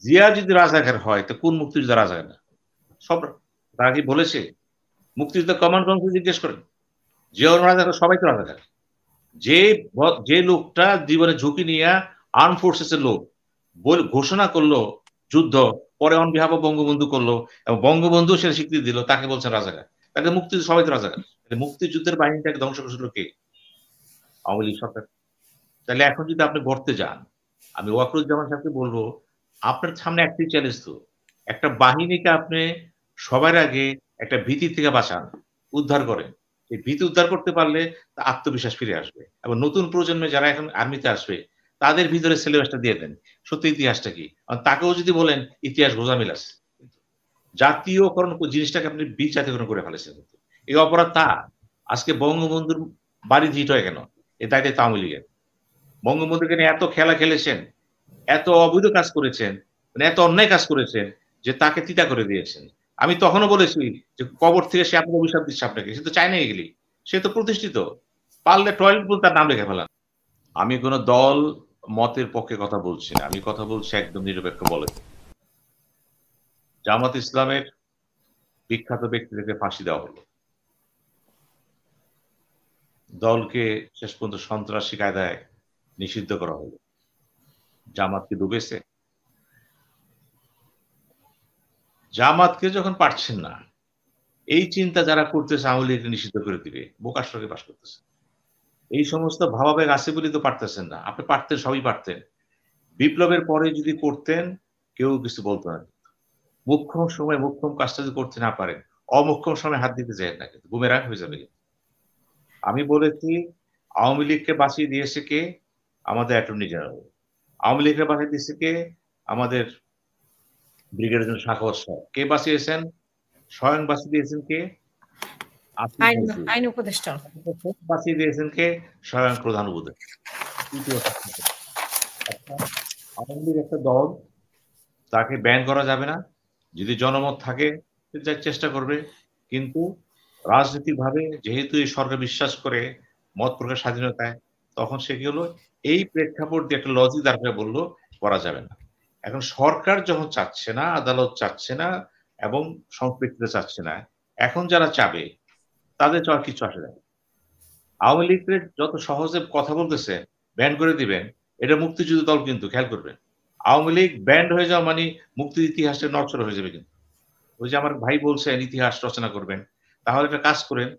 জিয়া যদি রাজাকার হয় তো কোন মুক্তিযোদ্ধা রাজাকার না? সব তারা কি বলেছে? মুক্তিযোদ্ধা কমান্ড কাউন্সিল জিজ্ঞেস করেন। জিয়াউর রাজাকার, সবাই তো রাজাকার। যে যে লোকটা জীবনে ঝুঁকি নিয়ে আর্ম ফোর্সেস এর লোক ঘোষণা করলো যুদ্ধ, পরে অন বিহাফ অফ বঙ্গবন্ধু করলো এবং বঙ্গবন্ধু সেটা স্বীকৃতি দিল, তাকে বলছেন রাজাকার। তাকে সবাই তো রাজাকার। মুক্তিযুদ্ধের বাহিনীটাকে ধ্বংস করেছিল কে? আওয়ামী লীগ সরকার। তাহলে এখন যদি আপনি গড়তে যান, আমি ওয়াকরুজ্জামান সাহেবকে বলবো, আপনার সামনে একটাই চ্যালেঞ্জ তো। একটা বাহিনীকে আপনি সবার আগে একটা ভীতি থেকে বাঁচান, উদ্ধার করেন। এই ভীতি উদ্ধার করতে পারলে আত্মবিশ্বাস ফিরে আসবে। এবং নতুন প্রজন্মে যারা এখন আর্মিতে আসবে, তাদের ভিতরে সিলেবাসটা দিয়ে দেন। সত্যি ইতিহাসটা কি? তাকেও যদি বলেন ইতিহাস গোঁজামিল আছে। জাতীয়করণ জিনিসটাকে আপনি বিজাতীয়করণ করে ফেলেছেন কিন্তু। এই অপরাধ তার। আজকে বঙ্গবন্ধুর বাড়ি হিট হয় কেন? এ দায়িত্ব তো আওয়ামী লীগের। বঙ্গবন্ধুকে নিয়ে এত খেলা খেলেছেন, এত অবৈধ কাজ করেছেন, মানে এত অন্যায় কাজ করেছেন যে তাকে তিতা করে দিয়েছেন। আমি তখনও বলেছি যে কবর থেকে সে আপনাকে অভিশাপ দিচ্ছে আপনাকে। সে তো চায় না এগুলি। সে তো প্রতিষ্ঠিত। পারলে টয়লেট পর্যন্ত তার নাম লিখে ফেলান। আমি কোন দল মতের পক্ষে কথা বলছি না। আমি কথা বলছি একদম নিরপেক্ষ বলে। জামাত ইসলামের বিখ্যাত ব্যক্তিদেরকে ফাঁসি দেওয়া হলো। দলকে শেষ পর্যন্ত সন্ত্রাসী কায়দায় নিষিদ্ধ করা হলো। জামাত কি ডুবেছে? জামাতকে যখন পারছেন না, এই চিন্তা যারা করতেছে আওয়ামী লীগকে নিষিদ্ধ করে দিবে, বোকার বাস করতেছে। এই সমস্ত ভাবাবেগ আছে বলেই তো পারতেছেন না। আপনি পারতেন, সবই পারতেন। বিপ্লবের পরে যদি করতেন, কেউ কিছু বলত না। মোক্ষম সময়ে মোক্ষম কাজটা যদি করতে না পারেন, অমোক্ষম সময়ে হাত দিতে চায়েন না কিন্তু। বুমেরাং হয়ে যাবে কিন্তু। আমি বলেছি, আওয়ামী লীগকে বাঁচিয়ে দিয়েছে কে? আমাদের অ্যাটর্নি জেনারেল। আওয়ামী লীগকে বাঁচিয়ে দিয়েছে কে? আমাদের ব্রিগেডিয়ার জেনারেল সাখাওয়াত সাহেব। কে বাঁচিয়েছেন? স্বয়ং বাঁচিয়ে দিয়েছেন কে? আসিফ আইন নজরুল। আইন উপদেষ্টা। বাঁচিয়ে দিয়েছেন কে? স্বয়ং প্রধান উপদেষ্টা। আওয়ামী লীগ একটা দল, তাকে ব্যান করা যাবে না। যদি জনমত থাকে সে চেষ্টা করবে। কিন্তু রাজনৈতিকভাবে যেহেতু এই সরকার বিশ্বাস করে মত প্রকাশ স্বাধীনতায়, তখন সে কি হলো, এই প্রেক্ষাপট দিয়ে একটা লজিক দাঁড় করে বলল করা যাবে না। এখন সরকার যখন চাচ্ছে না, আদালত চাচ্ছে না এবং সম্পৃক্ততা চাচ্ছে না, এখন যারা চাবে তাদের চাওয়ার কিছু আসে যায় না। আওয়ামী লীগের যত সহজে কথা বলতেছে ব্যান করে দিবেন, এটা মুক্তিযুদ্ধ দল কিন্তু খেয়াল করবেন। আওয়ামী লীগ ব্যান্ড হয়ে যাওয়া মানে মুক্তির ইতিহাসটা নড়চড় হয়ে যাবে কিন্তু। ওই যে আমার ভাই বলছেন ইতিহাস রচনা করবেন। তাহলে একটা কাজ করেন।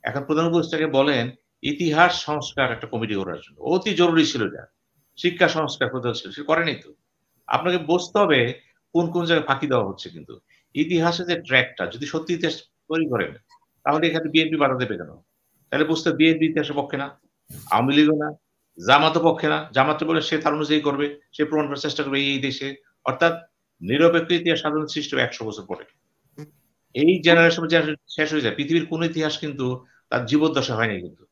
এখন প্রধান উপদেষ্টাকে বলেন ইতিহাস সংস্কার একটা কমিটি করার জন্য। অতি জরুরি ছিল এটা। শিক্ষা সংস্কার করতে হচ্ছিল। সে করেনি তো। আপনাকে বুঝতে হবে কোন জায়গায় ফাঁকি দেওয়া হচ্ছে কিন্তু। ইতিহাসের যে ট্র্যাকটা যদি সত্যি ইতিহাস তৈরি করেন, তাহলে এখানে বিএনপি বাধা দেবে কেন? তাহলে বুঝতে বিএনপি ইতিহাসের পক্ষে না, আওয়ামী লীগও না, জামাতও পক্ষে না। জামাত বলে সে তার অনুযায়ী করবে, সে প্রমাণ করার চেষ্টা করবে এই দেশে। অর্থাৎ নিরপেক্ষ ইতিহাস সাধারণ সৃষ্টি ১০০ বছর পরে। এই জেনারেশন শেষ হয়ে যায়। পৃথিবীর কোন ইতিহাস কিন্তু তার জীবদ্দশা হয়নি কিন্তু।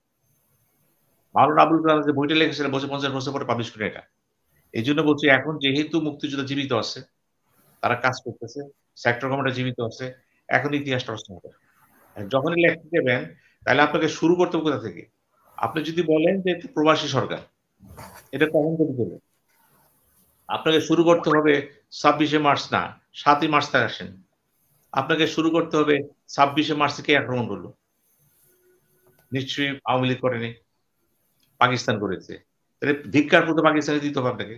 মাওলানা আবুল কালাম যে বইটা লিখেছিলেন ৫০ বছর পরে পাবলিশ করে এটা। এই জন্য বলছি এখন যেহেতু মুক্তিযুদ্ধ জীবিত আছে, তারা কাজ করতেছে, সেক্টর কমান্ডার জীবিত আছে, এখন ইতিহাসটা রচনা হবে। যখনই লেখতে দেবেন, তাহলে আপনাকে শুরু করতে হবে কোথা থেকে? আপনি যদি বলেন যে প্রবাসী সরকার, এটা কখন তৈরি করবে? আপনাকে শুরু করতে হবে ২৬শে মার্চ না, ৭ই মার্চ থেকে আসেন। আপনাকে শুরু করতে হবে ২৬শে মার্চে কে আক্রমণ করলো? নিশ্চয়ই আওয়ামী লীগ করেনি, পাকিস্তান করেছে। তাহলে ধিক্কারপূর্ত পাকিস্তানে দিতে হবে আপনাকে।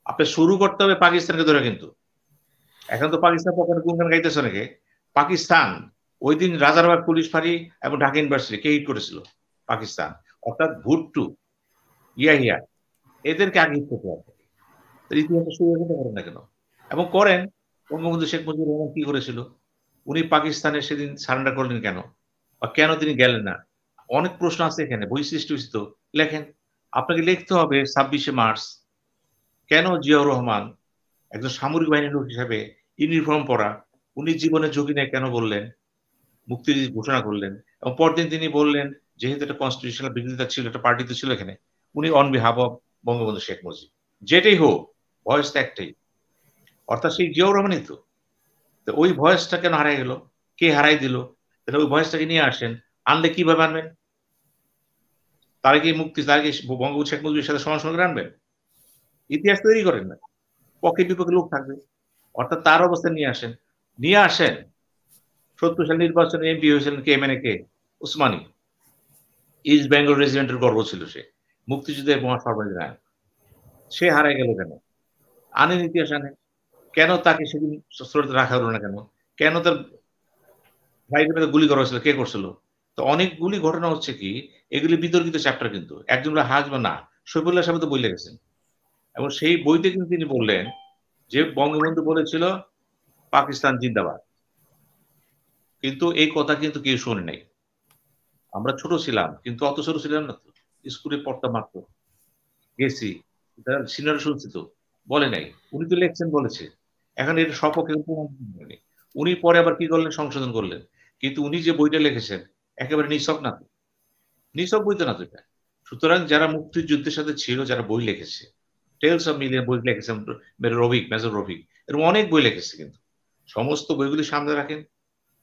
আপনার শুরু করতে হবে পাকিস্তানকে ধরে কিন্তু। এখন তো পাকিস্তান পক্ষে গুনগান গাইতেছে অনেকে। পাকিস্তান ওই দিন রাজারবাগ পুলিশ ফাঁড়ি এবং ঢাকা ইউনিভার্সিটি কে হিট করেছিল? পাকিস্তান। অর্থাৎ ভুট্টু, ইয়াহিয়া এদেরকে আগে হিট করতে হবে। ইতিহাসে শুরু করতে পারেন না কেন? এবং করেন। বঙ্গবন্ধু শেখ মুজিবুর রহমান কি করেছিল? উনি পাকিস্তানে সেদিন সারেন্ডার করলেন কেন? বা কেন তিনি গেলেন না? অনেক প্রশ্ন আছে এখানে। বই সৃষ্টি হয়েছে তো। লেখেন। আপনাকে লিখতে হবে ২৬শে মার্চ কেন জিয়াউর রহমান একজন সামরিক বাহিনীর লোক হিসাবে ইউনিফর্ম পরা, উনি জীবনের ঝুঁকি নিয়ে কেন বললেন? মুক্তির ঘোষণা করলেন। এবং পরদিন তিনি বললেন, যেহেতু একটা কনস্টিটিউশনাল বিরোধিতা ছিল, একটা পার্টি তো ছিল এখানে। উনি on behalf of Bangabandhu Sheikh Mujib. যেটাই হোক, ভয়েস তো একটাই। অর্থাৎ সেই জিয়াউর রহমানই তো। তো ওই ভয়েসটা কেন হারাই গেল? কে হারাই দিল? তাহলে ওই ভয়েসটাকে নিয়ে আসেন। আনলে কিভাবে আনবেন? তারা কি বঙ্গবন্ধু শেখ মুজিবের সাথে সমান করে আনবেন? ইতিহাস তৈরি করেন না। পক্ষে বিপক্ষে লোক থাকবে। অর্থাৎ তার অবস্থা নিয়ে আসেন 70 সাল নির্বাচনে এমপি হয়েছিলেন কে মানে কে? উসমানী। ইস্ট বেঙ্গল রেজিমেন্টের গর্ব ছিল সে। মুক্তিযুদ্ধের মহাসর্বাধিনায়ক নায়ক। সে হারায় গেল কেন? আনেন ইতিহাস আনেন। কেন তাকে সেদিন শ্রদ্ধা রাখা হলো না কেন? কেন তার ভাইকে গুলি করা হয়েছিল? কে করছিল? তো অনেকগুলি ঘটনা হচ্ছে কি, এগুলি বিতর্কিত চ্যাপ্টার কিন্তু। একজন বলে বা না। শৈফুল্লাহ সাহেব তো বইলে গেছেন। এবং সেই বইতে কিন্তু তিনি বললেন যে বঙ্গবন্ধু বলেছিল পাকিস্তান জিন্দাবাদ। কিন্তু এই কথা কিন্তু কেউ শোনে নাই। আমরা ছোট ছিলাম কিন্তু অত ছোট ছিলাম না তো। স্কুলে পড়তাম মাত্র। গেছি। সিনিয়র শুনছি তো। বলে নাই। উনি তো লেখছেন বলেছে। এখন এর সপক্ষে প্রমাণ হয়নি। উনি পরে আবার কি করলেন? সংশোধন করলেন। কিন্তু উনি যে বইটা লিখেছেন একেবারে নিছক না তো। নিছক বই তো না তো এটা। সুতরাং যারা মুক্তিযুদ্ধের সাথে ছিল, যারা বই লিখেছে, টেলস অফ মিলিয়ন বই লিখেছেন মেজর রফিক। এরকম অনেক বই লিখেছে কিন্তু। সমস্ত বইগুলি সামনে রাখেন,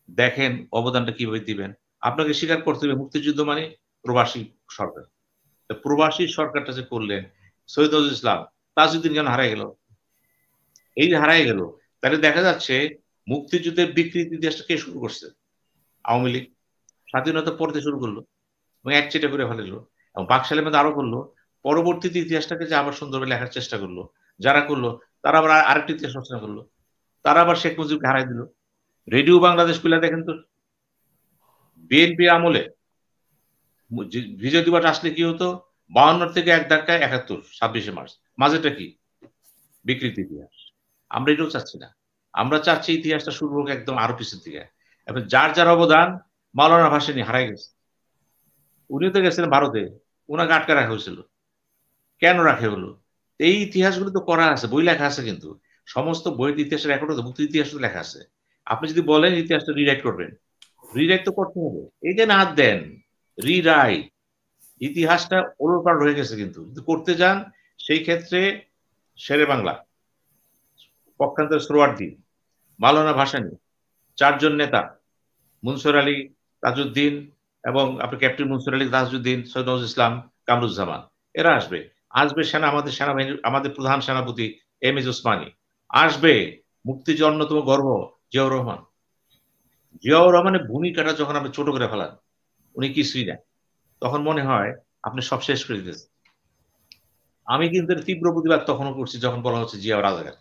দেখেন অবদানটা কিভাবে দিবেন। আপনাকে স্বীকার করতে হবে মুক্তিযুদ্ধ মানে প্রবাসী সরকার। প্রবাসী সরকারটা যে করলেন, সৈয়দ নজরুল ইসলাম, তাজউদ্দিন কেন হারায় গেল? এই যে হারায় গেল, তাহলে দেখা যাচ্ছে মুক্তিযুদ্ধের বিকৃতি দেশটা কে শুরু করছে? আওয়ামী লীগ। স্বাধীনতা পড়তে শুরু করলো এবং একচেটে করে ফেললো এবং বাকশালের মধ্যে আরো করলো। পরবর্তীতে ইতিহাসটাকে যে আবার সুন্দরভাবে লেখার চেষ্টা করলো, যারা করলো তারা আবার আরেকটি ইতিহাস রচনা করলো। তারা আবার শেখ মুজিবকে হারাই দিল। রেডিও বাংলাদেশ খুলে দেখেন তো, বিএনপি আমলে বিজয় দিবস আসলে কি হতো? 52 থেকে এক ধাক্কায় 71, 26শে মার্চ। মাঝেটা কি? বিকৃতি ইতিহাস। আমরা এটাও চাচ্ছি না। আমরা চাচ্ছি ইতিহাসটা শুরু হোক একদম আরো পিছের দিকে। এখন যার অবদান, মাওলানা ভাসানী হারাই গেছে। উনিও তো গেছিলেন ভারতে। উনাকে আটকে রাখা হয়েছিল। কেন রাখা হলো? এই ইতিহাসগুলো তো করা আছে, বই লেখা আছে কিন্তু। সমস্ত বইয়ের ইতিহাসের রেকর্ড তো মুক্তির ইতিহাস তো লেখা আছে। আপনি যদি বলেন ইতিহাসটা রিরাইট করবেন, রিরাইট তো করতে হবে। এই যে হাত দেন, রিরাইট। ইতিহাসটা ওলটপালট হয়ে গেছে কিন্তু। যদি করতে যান সেই ক্ষেত্রে শেরে বাংলা, পক্ষান্তরে সোহরাওয়ার্দী, মাওলানা ভাসানী, ৪ জন নেতা, মুনসুর আলী, তাজউদ্দিন এবং আপনার ক্যাপ্টেন মুনসুর আলী, তাজউদ্দিন, সৈয়দ নজরুল ইসলাম, কামরুজ্জামান। এরা আসবে। আসবে আমাদের সেনাবাহিনীর আমাদের প্রধান সেনাপতি এম এজ ওসমানী। আসবে মুক্তির অন্যতম গর্ব জিয়াউর রহমান। জিয়াউর রহমানের ভূমিকাটা যখন আপনি ছোট করে ফেলান, উনি কিছুই না। তখন মনে হয় আপনি সব শেষ করে দিতেছেন। আমি কিন্তু এর তীব্র প্রতিবাদ তখনও করছি যখন বলা হচ্ছে জিয়া রাজাকার।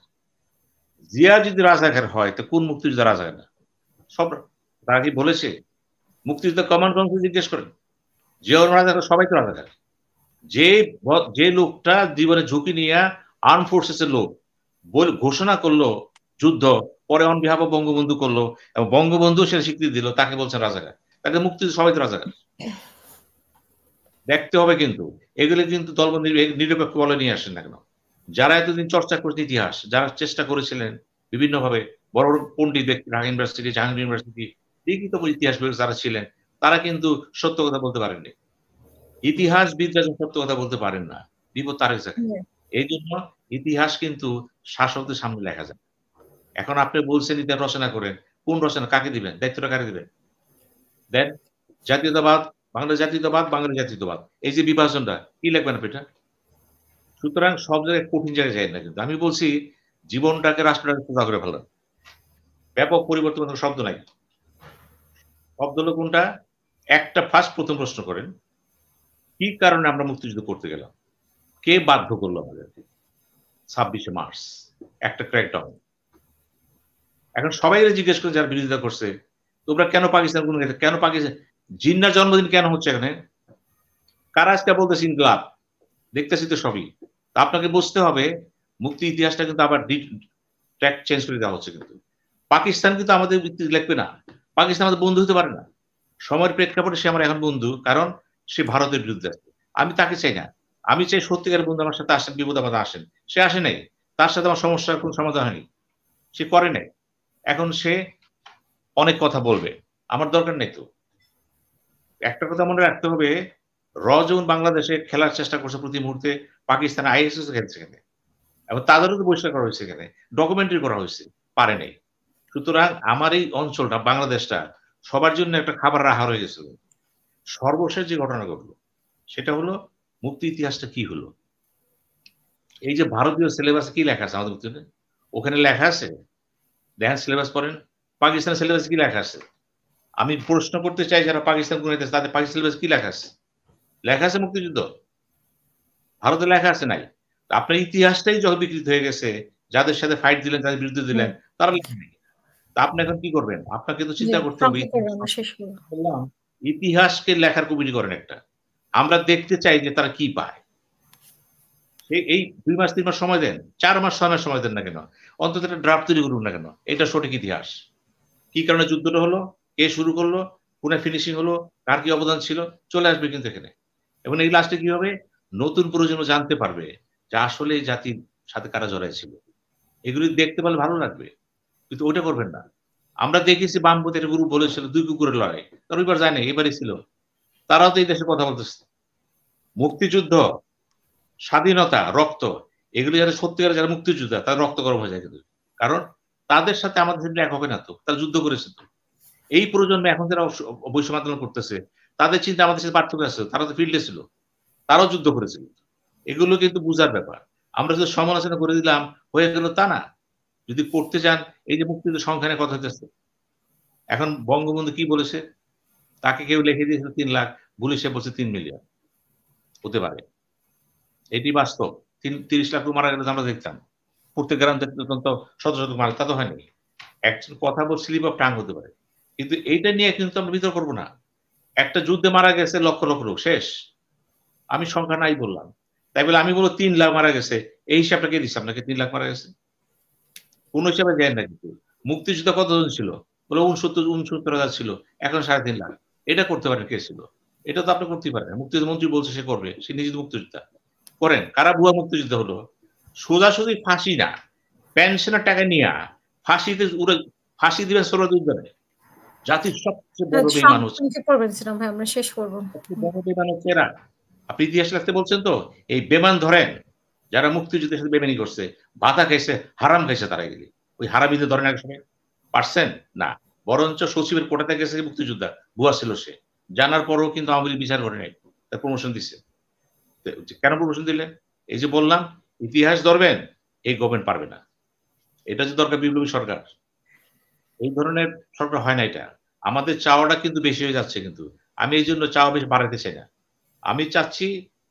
জিয়া যদি রাজাকার হয় তো কোন মুক্তিযোদ্ধা রাজাকার না? সব তারা কি বলেছে? মুক্তিযুদ্ধ কমান্ড কাউন্সিল জিজ্ঞেস করেন। জিয়াউর রাজাকার, সবাই তো রাজাকার। যে যে লোকটা জীবনে ঝুঁকি নিয়ে আর্ম ফোর্সেস এর লোক ঘোষণা করলো যুদ্ধ, পরে অন বিহাফ অফ বঙ্গবন্ধু করলো এবং বঙ্গবন্ধু সেটা স্বীকৃতি দিল, তাকে বলছেন রাজাকার। তাকে মুক্তিযুদ্ধ সবাই তো রাজাকার। দেখতে হবে কিন্তু এগুলো কিন্তু দলবন্ধ নিরপেক্ষ বলে নিয়ে আসেন না কেন? যারা এতদিন চর্চা করেছে ইতিহাস, যারা চেষ্টা করেছিলেন বিভিন্নভাবে, বড় বড় পন্ডিত ব্যক্তি, ঢাকা ইউনিভার্সিটি, জাহাঙ্গীর ইউনিভার্সিটি, লিখিত ইতিহাস যারা ছিলেন, তারা কিন্তু সত্য কথা বলতে পারেননি। ইতিহাসবিদরা যখন সত্য কথা বলতে পারেন না, বিপদ তার এক জায়গায়। এই জন্য ইতিহাস কিন্তু শাসকদের সামনে লেখা যায়। এখন আপনি বলছেন ইতিহাস রচনা করেন। কোন রচনা কাকে দিবেন? দায়িত্বটা কাকে দিবেন? দেন জাতীয়তাবাদ, বাংলা জাতীয়তাবাদ, বাঙালি জাতীয়তাবাদ। এই যে বিভাজনটা, কি লিখবেন আপনি এটা? সুতরাং সব জায়গায় কঠিন জায়গায় যায় না কিন্তু। আমি বলছি জীবনটাকে রাষ্ট্রটাকে সোজা করে ফেলেন। ব্যাপক পরিবর্তন শব্দ নাই। শব্দ হলো কোনটা? একটা প্রথম প্রশ্ন করেন। কি কারণে আমরা মুক্তিযুদ্ধ করতে গেলাম? কে বাধ্য করলো আমাদেরকে? 26শে মার্চ একটা ক্র্যাকডাউন। এখন সবাই জিজ্ঞেস করে যারা বিরোধিতা করছে, তোমরা কেন পাকিস্তান কোন কেন পাকিস্তান জিন্নার জন্মদিন কেন হচ্ছে এখানে? কারা আজকে বলতেছে ইনকলাব? দেখতেছি তো সবই। আপনাকে বুঝতে হবে মুক্তি ইতিহাসটা কিন্তু আবার ট্র্যাক চেঞ্জ করে দেওয়া হচ্ছে কিন্তু। পাকিস্তান কিন্তু আমাদের লিখবে না। পাকিস্তান আমাদের বন্ধু হতে পারে না। সময়ের প্রেক্ষাপটে সে আমার এখন বন্ধু, কারণ সে ভারতের বিরুদ্ধে আছে। আমি তাকে চাই না। আমি চাই সত্যিকার বন্ধু আমার সাথে আসেন, বিপদ আমাদের আসেন। সে আসে নাই। তার সাথে আমার সমস্যার কোন সমাধান হয়নি। সে করে নাই। এখন সে অনেক কথা বলবে। আমার দরকার নেই তো। একটা কথা মনে রাখতে হবে, যখন বাংলাদেশে খেলার চেষ্টা করছে প্রতি মুহূর্তে, পাকিস্তান আইএসএস খেলছে এখানে এবং তাদেরও তো বহিষ্কার করা হয়েছে এখানে, ডকুমেন্টারি করা হয়েছে, পারে নাই। সুতরাং আমার এই অঞ্চলটা, বাংলাদেশটা সবার জন্য একটা খাবারের আহার হয়ে গেছিল। সর্বশেষ যে ঘটনা ঘটলো সেটা হলো মুক্তি ইতিহাসটা কি হলো? এই যে ভারতীয় সিলেবাসে কি লেখা আছে আমাদের ভিতরে? ওখানে লেখা আছে দেখেন সিলেবাস পড়েন, পাকিস্তানের সিলেবাস কি লেখা আছে? আমি প্রশ্ন করতে চাই যারা পাকিস্তান গুনাইতেছে তাদের পাকিস্তান সিলেবাস কি লেখা আছে? লেখা আছে মুক্তিযুদ্ধ? ভারতে লেখা আছে নাই। আপনার ইতিহাসটাই যখন বিকৃত হয়ে গেছে, যাদের সাথে ফাইট দিলেন, যাদের বিরুদ্ধে দিলেন, তারা লেখা নেই। তা আপনি এখন কি করবেন? আপনাকে তো জি, চিন্তা করতে হবে সংক্ষেপে আমরা শেষ করব। বললাম, ইতিহাসকে লেখার কমিটি করেন একটা। আমরা দেখতে চাই যে তারা কি পায়। এই ২ মাস ৩ মাস সময় দেন। ৪ মাস ৬ মাস সময় দেন না কেন? অন্তত একটা ড্রাফট তৈরি করুন না কেন? এটা সঠিক ইতিহাস। কি কারণে যুদ্ধটা হলো? কে শুরু করলো? কোনায় ফিনিশিং হলো? কার কি অবদান ছিল? চলে আসবে কিন্তু এখানে। এবং এই লাস্টে কি হবে? নতুন প্রজন্ম জানতে পারবে যে আসলে এই জাতির সাথে কারা জড়াই ছিল। এগুলি দেখতে পারলে ভালো লাগবে। কিন্তু ওইটা করবেন না। আমরা দেখেছি বামপন্থী একটা গ্রুপ বলেছিল ২ কুকুরের লড়াই। তারা ওইবার যায় নাই, এবারই ছিল। তারাও তো এই দেশে কথা বলতেছে। মুক্তিযুদ্ধ, স্বাধীনতা, রক্ত এগুলো যারা সত্যিকারের যারা মুক্তিযোদ্ধা তারা রক্ত গরম হয়ে যায় কিন্তু। কারণ তাদের সাথে আমাদের সাথে এক হবে না তো। তারা যুদ্ধ করেছে তো। এই প্রজন্মে এখন যারা বৈষম্য আন্দোলন করতেছে, তাদের চিন্তা আমাদের সাথে পার্থক্য আছে। তারা তো ফিল্ডে ছিল। তারাও যুদ্ধ করেছিল। এগুলো কিন্তু বুঝার ব্যাপার। আমরা শুধু সমালোচনা করে দিলাম, হয়ে গেল তা না। যদি করতে চান, এই যে মুক্তিযুদ্ধের সংখ্যা নিয়ে কথা হইতেছে। এখন বঙ্গবন্ধু কি বলেছে? তাকে কেউ লিখে দিয়েছিল ৩ লাখ, পুলিশে বলছে ৩ মিলিয়ন। হতে পারে। এটি বাস্তব। ৩০ লাখ লোক মারা গেলে তো আমরা দেখতাম। প্রত্যেক গ্রাম থেকে তো শত, শত মারা তা তো হয়নি। একজন কথা বল স্লিপ অফ টাং হতে পারে। কিন্তু এইটা নিয়ে কিন্তু আমরা বিতর্ক করব না। একটা যুদ্ধে মারা গেছে লক্ষ, লক্ষ লোক শেষ। আমি সংখ্যা নাই বললাম। তাই বলে আমি বলব ৩ লাখ মারা গেছে। এই হিসাবটা কে দিচ্ছে আপনাকে ৩ লাখ মারা গেছে? কোন হিসাবে দেয় না কিন্তু। মুক্তিযোদ্ধা কতজন ছিল? বলে ৬৯,০০০ ছিল। এখন ৩.৫ লাখ। এটা করতে পারেন কে ছিল? এটা তো আপনি করতেই পারেন। মুক্তিযুদ্ধ মন্ত্রী বলছে সে করবে। সে নিজে তো মুক্তিযোদ্ধা। করেন। কারা ভুয়া মুক্তিযোদ্ধা হলো? সোজাসুজি ফাঁসি না। পেনশনের টাকা নিয়া ফাঁসিতে ফাঁসি দিবেন ষোলযোদ্ধারে। জাতির সবচেয়ে বড় বেঈমান হচ্ছে সংক্ষেপে বলছিলাম ভাই, আমরা শেষ করব। সবচেয়ে বড় বেঈমান হচ্ছে এরা। আপনি ইতিহাস লিখতে বলছেন তো, এই বেমান ধরেন, যারা মুক্তিযুদ্ধের সাথে বেইমানি করছে, ভাতা খাইছে, হারাম খাইছে তারা এগুলি। ওই হারামিদের ধরেন এক সময়। পারছেন? না। বরঞ্চ সচিবের কোটাতে গেছে মুক্তিযোদ্ধা, ভুয়া ছিল সে। জানার পরেও কিন্তু আওয়ামী লীগ বিচার করে নাই। তার প্রমোশন দিছে। কেন প্রমোশন দিলেন? এই যে বললাম, ইতিহাস ধরবেন, এই গভর্নমেন্ট পারবে না। এটা যে দরকার বিপ্লবী সরকার। এই ধরনের সরকার হয় না এটা। আমাদের চাওয়াটা কিন্তু বেশি হয়ে যাচ্ছে কিন্তু। আমি এইজন্য চাওয়া বেশি বাড়াতে চাই না। আমি চাচ্ছি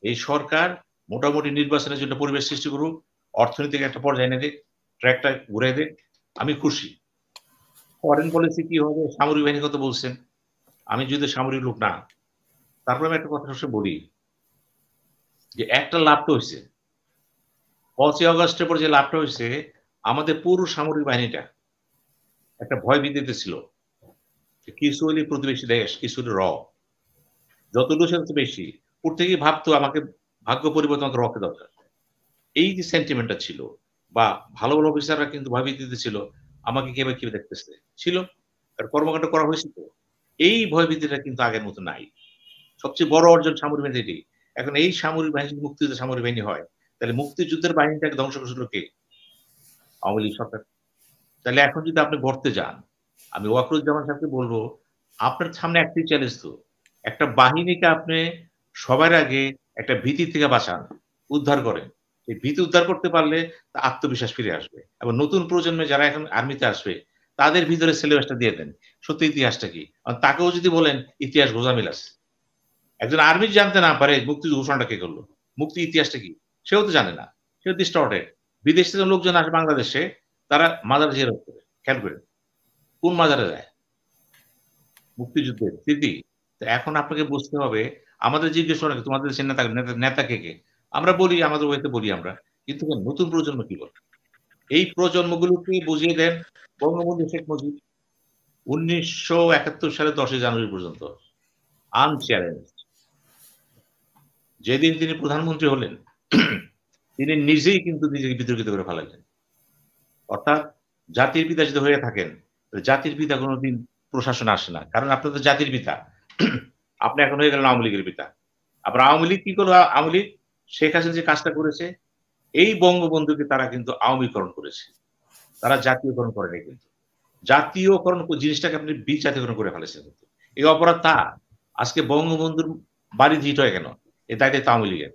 এই সরকার মোটামুটি নির্বাচনের জন্য পরিবেশ সৃষ্টি করুক, অর্থনৈতিক একটা পর্যায়ে এনে দিক, ট্র্যাকটা ঘুরাই দিক। আমি খুশি। ফরেন পলিসি কি হবে? সামরিক বাহিনীর কথা বলছেন। আমি যদি সামরিক লোক না, তারপরে আমি একটা কথা সবসময় বলি যে একটা লাভ তো হইছে। ৫ই আগস্টের পর যে লাভটা হইছে, আমাদের পুরো সামরিক বাহিনীটা একটা ভয় ভীতিতে ছিল। যে কিছু হইলে প্রতিবেশী দেশ, কিছু হলে র। যতটুকু তত বেশি। প্রত্যেকেই ভাবতো আমাকে ভাগ্য পরিবর্তন আমাকে রকে দরকার। এই যে সেন্টিমেন্টটা ছিল বা ভালো, ভালো অফিসাররা কিন্তু ভয়ভীতিতে ছিল। আমাকে কে বা কি দেখতেছে। ছিল। আর কর্মকাণ্ড করা হয়েছে তো। এই ভয়ভীতিটা কিন্তু আগের মতো নাই। সবচেয়ে বড় অর্জন সামরিক বাহিনীর এটাই। এখন এই সামরিক বাহিনী যদি মুক্তিযুদ্ধের সামরিক বাহিনী হয়, তাহলে মুক্তিযুদ্ধের বাহিনীটাকে ধ্বংস করেছিল কে? আওয়ামী লীগ সরকার। তাহলে এখন যদি আপনি গড়তে যান, আমি ওয়াকরুজ্জামান সাহেবকে বলব, আপনার সামনে একটাই চ্যালেঞ্জ তো। একটা বাহিনীকে আপনি সবার আগে একটা ভীতি থেকে বাঁচান, উদ্ধার করেন। এই ভীতি উদ্ধার করতে পারলে তার আত্মবিশ্বাস ফিরে আসবে। এবং নতুন প্রজন্মে যারা এখন আর্মিতে আসবে, তাদের ভিতরে সিলেবাসটা দিয়ে দেন। সত্যি ইতিহাসটা কি? তাকেও যদি বলেন ইতিহাস গোঁজামিল আছে। একজন আর্মি জানতে না পারে মুক্তির ঘোষণাটা কে করলো? মুক্তির ইতিহাসটা কি? সেও তো জানে না। সেও ডিস্টর্টেড। বিদেশ থেকে লোকজন আসে বাংলাদেশে, তারা মাজার জিয়ারত করে। খেয়াল করেন। কোন মাজারে যায়? মুক্তিযুদ্ধের স্মৃতি। তো এখন আপনাকে বুঝতে হবে, আমাদের জিজ্ঞেস করে তোমাদের দেশের নেতা কে, কে? আমরা বলি আমাদের ওয়েতে বলি আমরা। কিন্তু নতুন প্রজন্ম কি বলে? এই প্রজন্মগুলোকে বুঝিয়ে দেন বঙ্গবন্ধু শেখ মুজিব ১৯৭১ সালের ১০ই জানুয়ারি পর্যন্ত আনচ্যালেঞ্জড। যেদিন তিনি প্রধানমন্ত্রী হলেন, তিনি নিজেই কিন্তু নিজেকে বিতর্কিত করে ফেলাইলেন। অর্থাৎ জাতির পিতা যদি হয়ে থাকেন, জাতির পিতা কোনদিন প্রশাসনে আসে না। কারণ আপনি তো জাতির পিতা। আপনি এখন হয়ে গেলেন আওয়ামী লীগের পিতা। আবার আওয়ামী লীগ কি করলো? আওয়ামী লীগ শেখ হাসিনা যে কাজটা করেছে, এই বঙ্গবন্ধুকে তারা কিন্তু আওয়ামীকরণ করেছে। তারা জাতীয়করণ করে নাই কিন্তু। জাতীয়করণ জিনিসটাকে আপনি বিজাতীয়করণ করে ফেলেছেন কিন্তু। এই অপরাধ তার। আজকে বঙ্গবন্ধুর বাড়ি হিট হয় কেন? এ দায়িত্ব আওয়ামী লীগের।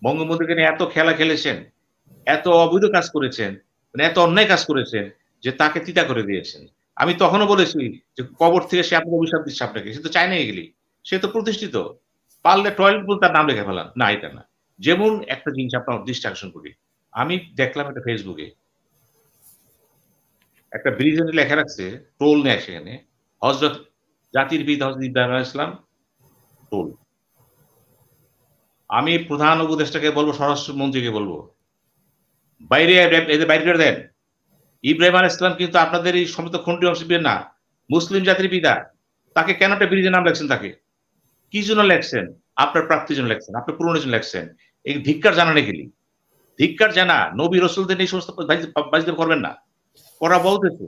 বঙ্গবন্ধুকে নিয়ে এত খেলা খেলেছেন, এত অবৈধ কাজ করেছেন, মানে এত অন্যায় কাজ করেছেন, যে তাকে তিতা করে দিয়েছেন। আমি তখনও বলেছি যে কবর থেকে সে আপনাকে অভিশাপ দিচ্ছে আপনাকে। সে তো চায় না এগুলি। সে তো প্রতিষ্ঠিত। পারলে টয়লেট বলতে তার নাম লিখে ফেলান। না এটা না। যেমন একটা জিনিস আপনার দৃষ্টি আকর্ষণ করি। আমি দেখলাম একটা ফেসবুকে একটা ব্রিজে লেখা রাখছে, টোল নেয় সেখানে। হযরত জাতির পিতা হযরত ইব্রাহিম আলাইহিস সালাম টোল। আমি প্রধান উপদেষ্টাকে বলব, স্বরাষ্ট্রমন্ত্রীকে বলব, বাইরে এদের বাইর করে দেন। ইব্রাহিম আলাইহিস সালাম কিন্তু আপনাদের এই সমস্ত খুনটি অংশীদার না। মুসলিম জাতির পিতা। তাকে কেন একটা ব্রিজের নাম লেখছেন তাকে? কি জন্য লেখছেন? আপনার প্রাপ্তির জন্য লেখছেন। আপনার পূরণের জন্য লেখছেন। এই ধিক্কার জানা নাকি? ধিক্কার জানা নবী রাসূলদের এই সমস্ত বাজে করবেন না। ওরা বলতেছে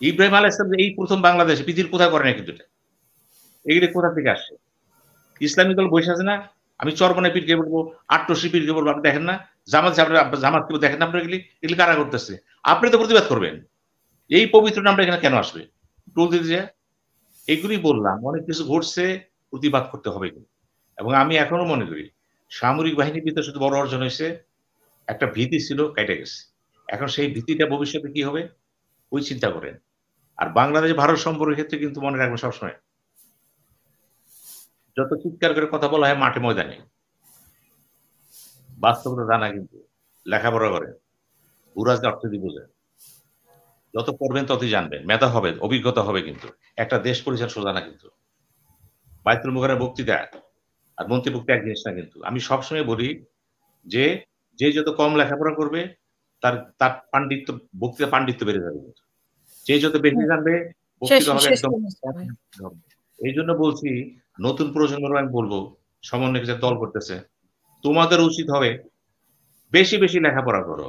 ইব্রাহিম আলাইহিস সালাম এই ১ম বাংলাদেশে পৃথিবীর কোথাও করে নাই কিন্তু এটা। এগুলি কোথা থেকে আসছে? ইসলামিক দল বসে আছে না? আমি চরমনাই পীরকে বলব, আট্টশী পীরকে বলব, আপনি দেখেন না? জামাতকে দেখেন না আপনারা এগুলি? এগুলি কারা করতেছে? আপনি তো প্রতিবাদ করবেন। এই পবিত্র নামটা এখানে কেন আসবে? টোল দিতে যেয়ে? এগুলি বললাম অনেক কিছু ঘটছে, প্রতিবাদ করতে হবে কিন্তু। এবং আমি এখনো মনে করি সামরিক বাহিনীর ভিতরে শুধু বড় অর্জন হইছে, একটা ভীতি ছিল কেটে গেছে। এখন সেই ভীতিটা ভবিষ্যতে কি হবে? ওই চিন্তা করেন। আর বাংলাদেশ ভারত সম্পর্কের ক্ষেত্রে কিন্তু মনে রাখবেন সবসময় যত চিৎকার করে কথা বলা হয় মাঠে ময়দানে। বাস্তবতা জানা কিন্তু। লেখাপড়া করেন। বুরাজে অর্থনীতি বোঝেন। যত পড়বেন ততই জানবেন। মেধা হবে, অভিজ্ঞতা হবে কিন্তু। একটা দেশ পরিচালনা সোজা না কিন্তু। বায়তুল মুকাররমের বক্তৃতা আর মন্ত্রী বক্তৃতা এক জিনিস না কিন্তু। আমি সবসময় বলি যে, যে যত কম লেখাপড়া করবে তার তার পান্ডিত্য বক্তৃতা পান্ডিত্য বেড়ে যাবে কিন্তু। যে যত বেশি হ্যাঁ, জানবে শেষ বক্তৃতা হবে শেষ একদম করুন ভাই। এইজন্য বলছি নতুন প্রজন্মেরও আমি বলব সমন্বয়কে যে দল করতেছে, তোমাদের উচিত হবে বেশি লেখাপড়া করো।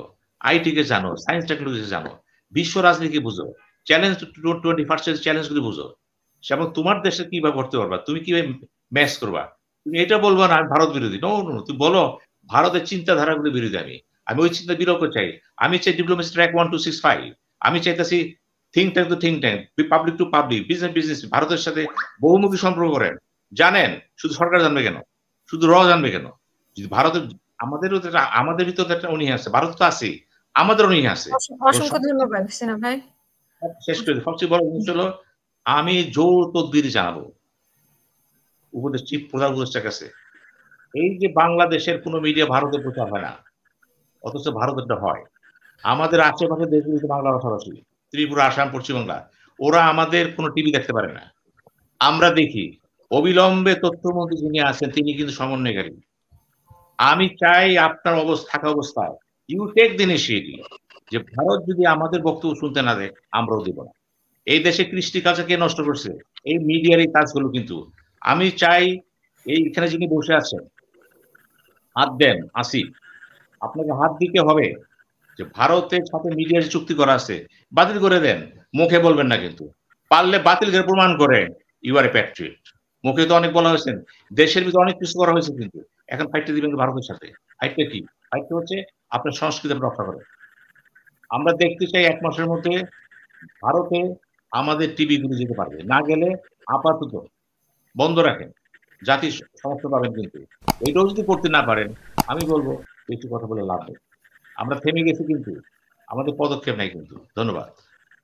আইটি কে জানো, সায়েন্স টেকনোলজি জানো, বিশ্ব রাজনীতি বুঝো, চ্যালেঞ্জ 21st সেঞ্চুরি চ্যালেঞ্জ গুলো বুঝো। এবং তোমার দেশে কিভাবে করতে পারবা, তুমি কিভাবে ম্যাচ করবা। তুমি এটা বলবা না আমি ভারত বিরোধী। নো, নো, তুমি বলো ভারতের চিন্তাধারাগুলো বিরোধী আমি। আমি ওই চিন্তা বিলোপ চাই। আমি চাই ডিপ্লোমেসি ট্র্যাক 1265। আমি চাইতেছি think tank to think tank, public to public, business ভারতের সাথে বহুমুখী সম্পর্ক করেন। জানেন শুধু সরকার জানবে কেন? শুধু জানবে কেন? যদি ভারতের আমাদের ভিতরে একটা অনীহা আছে। ভারত তো আছেই। আমাদের অনীহা আছে। এবং অসংখ্য ধন্যবাদ সিনা ভাই। শেষ করে দিই। সবচেয়ে বড় জিনিস হলো আমি জোর তদবির জানাবো প্রধান উপদেষ্টার কাছে। এই যে বাংলাদেশের কোন মিডিয়া ভারতে প্রচার হয় না। অথচ ভারতেরটা হয়। আমাদের আশেপাশের দেশগুলিতে বাংলা ভাষাভাষী। ত্রিপুরা, আসাম, পশ্চিমবাংলা। ওরা আমাদের কোন টিভি দেখতে পারে না। আমরা দেখি। অবিলম্বে তথ্যমন্ত্রী যিনি আছেন তিনি কিন্তু সমন্বয়কারী। আমি চাই আপনার থাকা অবস্থায় ইউ টেক দ্য ইনিশিয়েটিভ যে ভারত যদি আমাদের বক্তব্য শুনতে না দেয় আমরাও দেব না। এই দেশে কৃষ্টি কালচার কে নষ্ট করছে? এই মিডিয়ার এই কাজগুলো কিন্তু। আমি চাই এইখানে যিনি বসে আছেন হাত দেন আসিফ, আপনাকে হাত দিতে হবে যে ভারতের সাথে মিডিয়ার চুক্তি করা আছে বাতিল করে দেন। মুখে বলবেন না কিন্তু। পারলে বাতিল করে প্রমাণ করে ইউ আর এ প্যাট্রিয়ট। মুখে তো অনেক বলা হয়েছে। দেশের ভিতরে অনেক কিছু করা হয়েছে কিন্তু। এখন ফাইটটা দিবেন ভারতের সাথে। ফাইটটা কি? ফাইটটা হচ্ছে আপনার সংস্কৃতি আপনি রক্ষা করেন। আমরা দেখতে চাই ১ মাসের মধ্যে ভারতে আমাদের টিভি গুলো যেতে পারবে। না গেলে আপাতত বন্ধ রাখেন। জাতির সমস্যা পাবেন কিন্তু। এটাও যদি করতে না পারেন, আমি বলব বেশি কথা বলে লাভ নেই। আমরা থেমে গেছি কিন্তু। আমাদের পদক্ষেপ নাই কিন্তু। ধন্যবাদ।